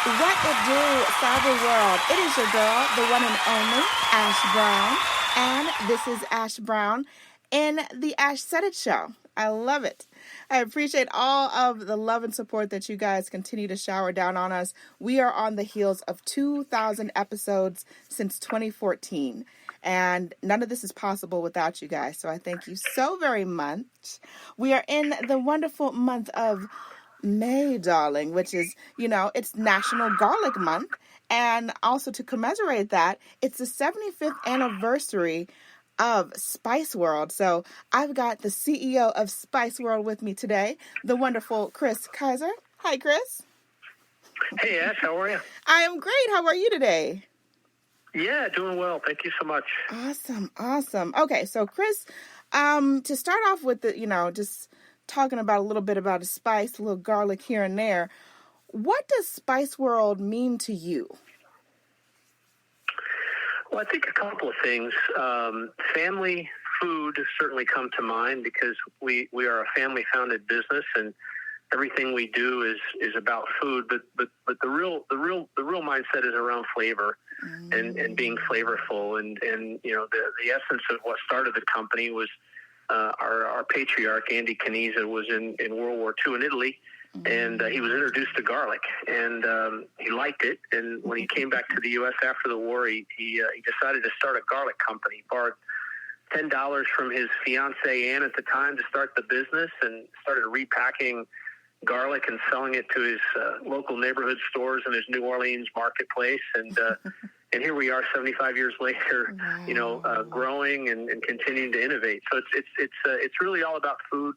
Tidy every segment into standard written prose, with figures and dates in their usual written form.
What it do, Cyber World? It is your girl, the one and only Ash Brown, and this is Ash Brown in the Ashsaiditshow. I love it. I appreciate all of the love and support that you guys continue to shower down on us. We are on the heels of 2,000 episodes since 2014, and none of this is possible without you guys. So I thank you so very much. We are in the wonderful month of May, darling, which is, it's National Garlic Month. And also to commemorate that, it's the 75th anniversary of Spice World. So I've got the CEO of Spice World with me today, the wonderful Chris Kiser. Hi, Chris. Hey, Ash, how are you? I am great. How are you today? Yeah, doing well. Thank you so much. Awesome. Okay, so Chris, to start off with just talking about a little bit about a spice, a little garlic here and there. What does Spice World mean to you? Well, I think a couple of things. Family, food certainly come to mind because we are a family-founded business, and everything we do is about food. But the real mindset is around flavor and being flavorful. And the essence of what started the company was our patriarch, Andy Kiser, was in World War II in Italy, and he was introduced to garlic, and he liked it. And when he came back to the U.S. after the war, he decided to start a garlic company, borrowed $10 from his fiancée, Ann, at the time to start the business, and started repacking garlic and selling it to his local neighborhood stores in his New Orleans marketplace. And here we are 75 years later, growing and continuing to innovate. So it's really all about food,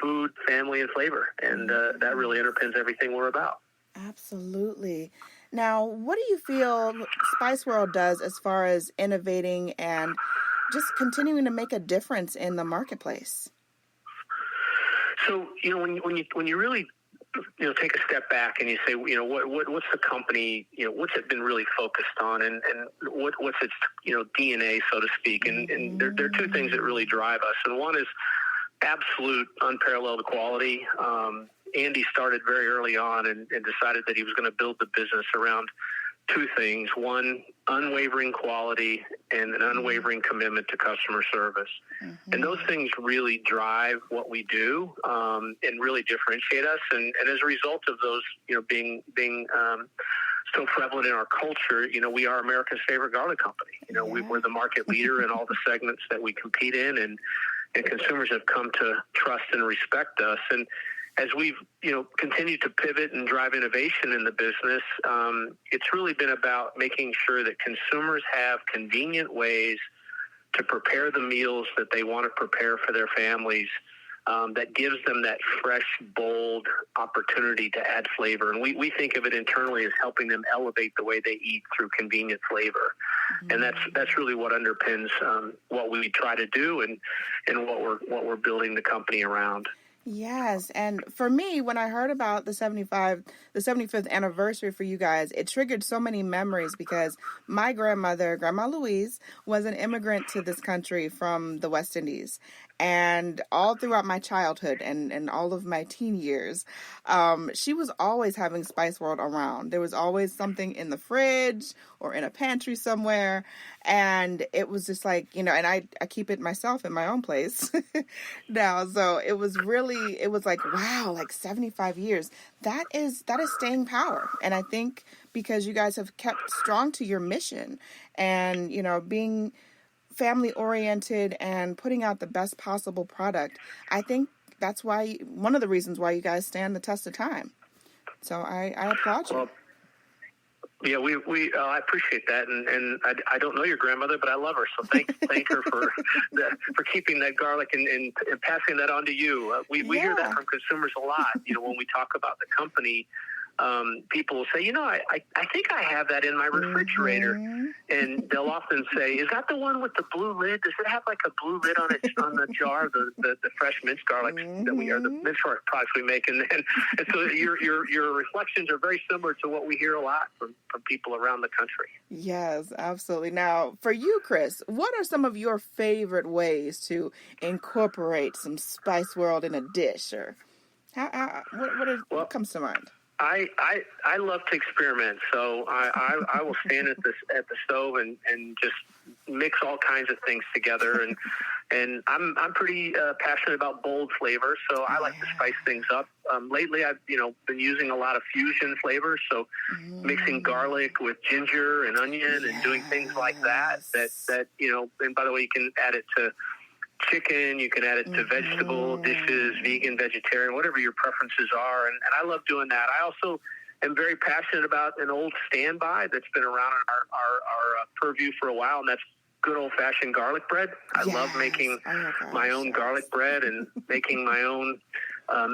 food, family, and flavor. And that really underpins everything we're about. Absolutely. Now, what do you feel Spice World does as far as innovating and just continuing to make a difference in the marketplace? So, when you really take a step back and you say, what's the company, what's it been really focused on, and what's its, DNA, so to speak. And there are two things that really drive us. And one is absolute unparalleled quality. Andy started very early on and decided that he was going to build the business around two things. One, unwavering quality, and an unwavering commitment to customer service. And those things really drive what we do and really differentiate us. And as a result of those, being so prevalent in our culture, we are America's favorite garlic company. We're the market leader in all the segments that we compete in, and consumers have come to trust and respect us. And as we've, continued to pivot and drive innovation in the business, it's really been about making sure that consumers have convenient ways to prepare the meals that they want to prepare for their families, that gives them that fresh, bold opportunity to add flavor. And we think of it internally as helping them elevate the way they eat through convenient flavor. And that's really what underpins what we try to do and what we're building the company around. Yes, and for me, when I heard about the 75th anniversary for you guys, it triggered so many memories because my grandmother, Grandma Louise, was an immigrant to this country from the West Indies. And all throughout my childhood and all of my teen years, she was always having Spice World around. There was always something in the fridge or in a pantry somewhere. And it was just like, and I keep it myself in my own place now. So it was like, wow, like 75 years. That is staying power. And I think because you guys have kept strong to your mission and, being family oriented and putting out the best possible product, I think that's why one of the reasons why you guys stand the test of time. So I applaud you. Well, yeah, I appreciate that, and I don't know your grandmother, but I love her. So thank her for keeping that garlic and passing that on to you. We hear that from consumers a lot. When we talk about the company, people will say, I think I have that in my refrigerator. And they'll often say, is that the one with the blue lid? Does it have like a blue lid on it, on the jar, the fresh minced garlic that we are, the minced garlic products we make? And so your reflections are very similar to what we hear a lot from people around the country. Yes, absolutely. Now, for you, Chris, what are some of your favorite ways to incorporate some Spice World in a dish? Or what comes to mind? I love to experiment, so I will stand at the stove and just mix all kinds of things together, and I'm pretty passionate about bold flavors, so I like to spice things up. Lately, I've been using a lot of fusion flavors, so mixing garlic with ginger and onion and doing things like that. And by the way, you can add it to chicken, you can add it to vegetable dishes, vegan, vegetarian, whatever your preferences are. And I love doing that. I also am very passionate about an old standby that's been around in our purview for a while, and that's good old-fashioned garlic bread. I love making my own garlic bread and making my own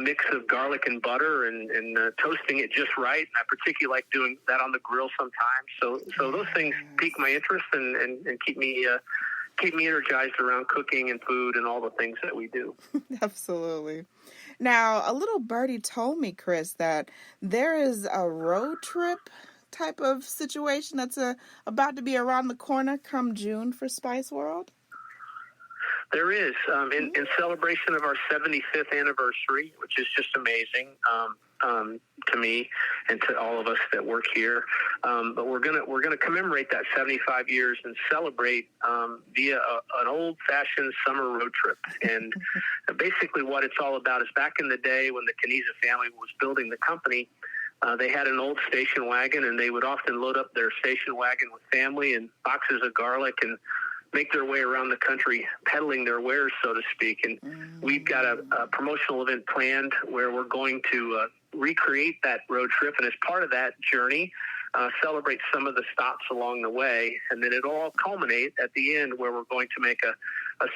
mix of garlic and butter and toasting it just right. And I particularly like doing that on the grill sometimes. So those things pique my interest and keep me energized around cooking and food and all the things that we do. Absolutely. Now, a little birdie told me, Chris, that there is a road trip type of situation that's about to be around the corner come June for Spice World. There is, in celebration of our 75th anniversary, which is just amazing to me and to all of us that work here. But we're gonna commemorate that 75 years and celebrate via an old-fashioned summer road trip. And basically, what it's all about is back in the day when the Kiser family was building the company. They had an old station wagon, and they would often load up their station wagon with family and boxes of garlic and make their way around the country peddling their wares, so to speak. And we've got a promotional event planned where we're going to recreate that road trip, and as part of that journey, celebrate some of the stops along the way. And then it'll all culminate at the end where we're going to make a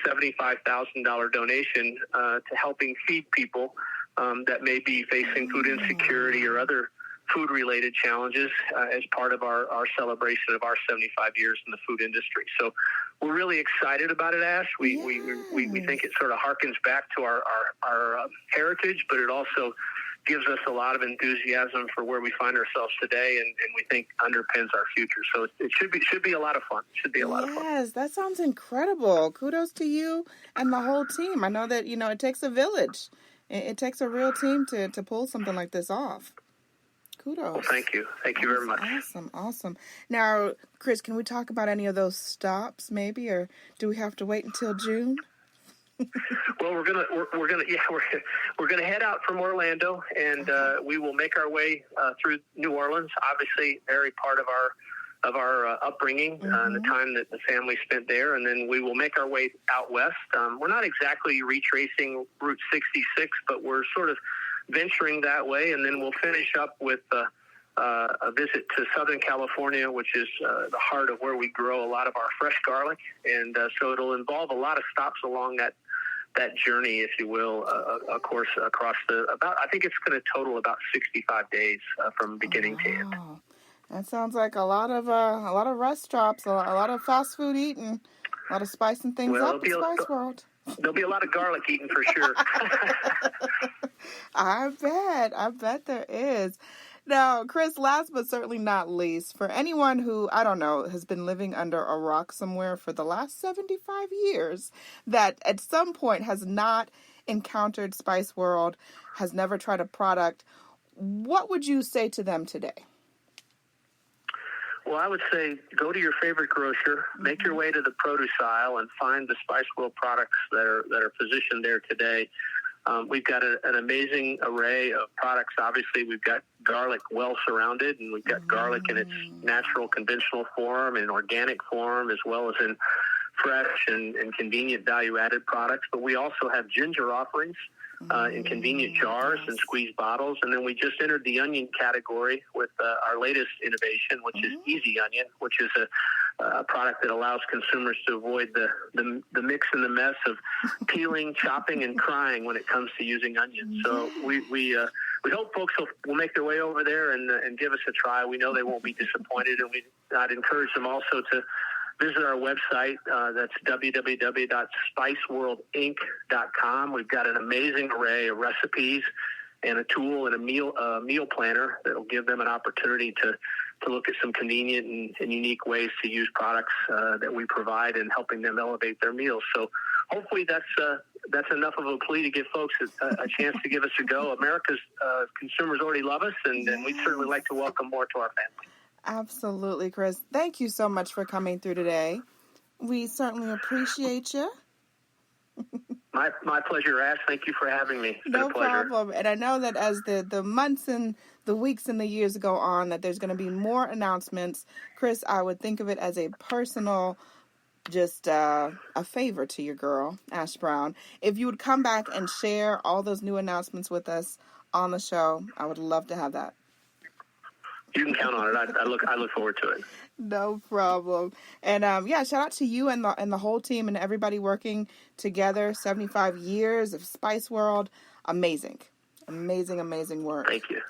$75,000 donation to helping feed people that may be facing food insecurity or other food-related challenges as part of our celebration of our 75 years in the food industry. So we're really excited about it, Ash. We think it sort of harkens back to our heritage, but it also gives us a lot of enthusiasm for where we find ourselves today, and we think underpins our future. So it should be a lot of fun. It should be a lot of fun. Yes, that sounds incredible. Kudos to you and the whole team. I know that it takes a village. It takes a real team to pull something like this off. Kudos. Well, thank you. Thank you very much. Awesome. Now, Chris, can we talk about any of those stops, maybe, or do we have to wait until June? Well, we're gonna head out from Orlando, and we will make our way through New Orleans. Obviously, very part of our upbringing and the time that the family spent there, and then we will make our way out west. We're not exactly retracing Route 66, but we're sort of venturing that way, and then we'll finish up with a visit to Southern California, which is the heart of where we grow a lot of our fresh garlic, and so it'll involve a lot of stops along that journey, if you will, of course, across I think it's going to total about 65 days from beginning to end. That sounds like a lot of rest stops, a lot of fast food eating, a lot of spicing things up in Spice World. There'll be a lot of garlic eating for sure. I bet there is. Now, Chris, last but certainly not least, for anyone who, I don't know, has been living under a rock somewhere for the last 75 years, that at some point has not encountered Spice World, has never tried a product, what would you say to them today? Well, I would say go to your favorite grocer, make your way to the produce aisle, and find the Spice World products that are positioned there today. We've got an amazing array of products. Obviously, we've got garlic well surrounded, and we've got garlic in its natural, conventional form and organic form, as well as in fresh and convenient value-added products. But we also have ginger offerings in convenient jars and squeezed bottles. And then we just entered the onion category with our latest innovation, which is Easy Onion, which is a product that allows consumers to avoid the mix and the mess of peeling, chopping, and crying when it comes to using onions. So we hope folks will make their way over there and give us a try. We know they won't be disappointed, and I'd encourage them also to visit our website. That's www.spiceworldinc.com. We've got an amazing array of recipes and a tool and a meal planner that will give them an opportunity to look at some convenient and unique ways to use products that we provide and helping them elevate their meals. So hopefully that's enough of a plea to give folks a chance to give us a go. America's consumers already love us, and we'd certainly like to welcome more to our family. Absolutely, Chris. Thank you so much for coming through today. We certainly appreciate you. My pleasure, Ash. Thank you for having me. It's been No a pleasure. problem. And I know that as the months and the weeks and the years go on, that there's going to be more announcements. Chris, I would think of it as a personal, just a favor to your girl, Ash Brown. If you would come back and share all those new announcements with us on the show, I would love to have that. You can count on it. I look forward to it. No problem. And shout out to you and the whole team and everybody working together. 75 years of Spice World. Amazing work. Thank you.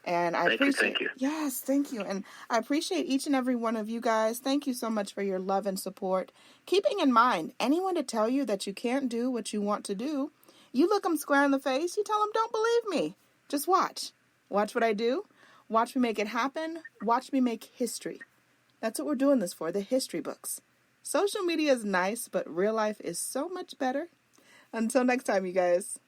And I appreciate. Thank you. Yes, thank you. And I appreciate each and every one of you guys. Thank you so much for your love and support. Keeping in mind, anyone to tell you that you can't do what you want to do, you look them square in the face. You tell them, don't believe me. Just watch. Watch what I do. Watch me make it happen. Watch me make history. That's what we're doing this for, the history books. Social media is nice, but real life is so much better. Until next time, you guys.